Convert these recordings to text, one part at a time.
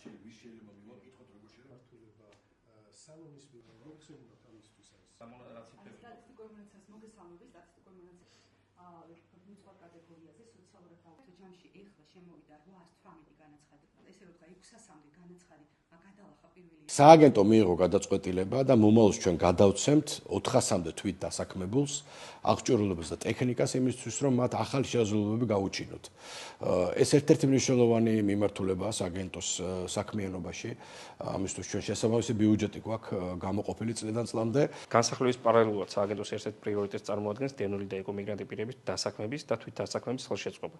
არჩევი ვის შეიძლება მივაკითხოთ როგორ შეიძლება სალონის მოგხსენებათ ამისთვის არის სტატისტიკურ მონაცემს მოგესალმებით სტატისტიკურ მონაცემს მუცვალ კატეგორიაზე სოციალურად ჯამში ეხლა შემოვიდა 818 განაცხადი ესე რომ თქვა 600-მდე განაცხადი გადალახა პირველი სააგენტო მიიღო გადაწყვეტილება და მომავალს ჩვენ გადავცემთ 400-მდე თვით დასაქმებულს აღჭურვილობას და ტექნიკას იმისთვის რომ მათ ახალი შესაძლებლობები გაუჩინოთ. ეს ერთ-ერთი მნიშვნელოვანი მიმართულებაა სააგენტოს საქმიანობაში. ამისთვის ჩვენ შესაბამისი ბიუჯეტი გვაქვს გამოყოფილი წლიდან წლამდე. განსახლების პარალელურად სააგენტოს ერთ-ერთ პრიორიტეტს წარმოადგენს დენური და ეკომიგრანტი პირების დასაქმების და თვით დასაქმების ხელშეწყობა.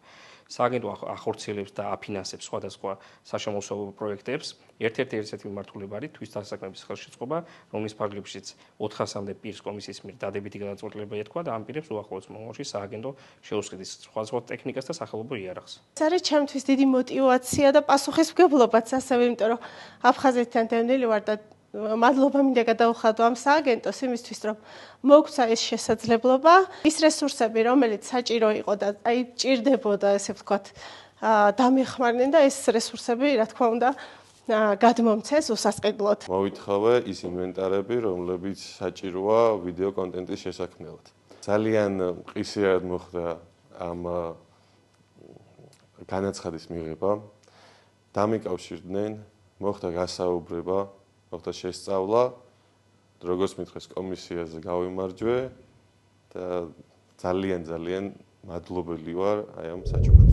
სააგენტო ახორციელებს და აფინანსებს სხვადასხვა საშემოსავლო პროექტებს. ერთ-ერთი მიმართულება არის თვის დასაქმების ხელშეწყობა, რომლის ფარგლებშიც 400-მდე პირს კომისიის მიერ დადებითი გადაწყვეტილება ეთქვა და ამ პირებს უახლოეს მომავალში სააგენტო შეუსყიდის სხვადასხვა ტექნიკას და სახელმწიფო იარაღს. ეს არის ჩემთვის დიდი мотиваცია და პასუხისმგებლობაც ასევე, იმიტომ რომ აფხაზეთიდან დევნილი ვარ და მადლობა მინდა გადავხადო ამ სააგენტოს იმისთვის, რომ მოგცა ეს შესაძლებლობა, ის რესურსები, რომელიც საჭირო იყო და აი ჭირდებოდა, ესე ვთქვათ, დამეხმარნენ და ეს რესურსები, რა თქმა უნდა, გადმომცეს უსასყიდლოდ. მოვითხოვე ის ინვენტარები, რომლებიც საჭიროა ვიდეო კონტენტის შესაქმნელად. ძალიან მყისიარად მოხდა ამ განაცხადის მიღება. დამიკავშირდნენ, მოხდა გასაუბრება, მოხდა შესწავლა, როგორც მითხეს კომისიაზე გავიმარჯვე და ძალიან მადლობელი ვარ აი ამ საჩუქრს.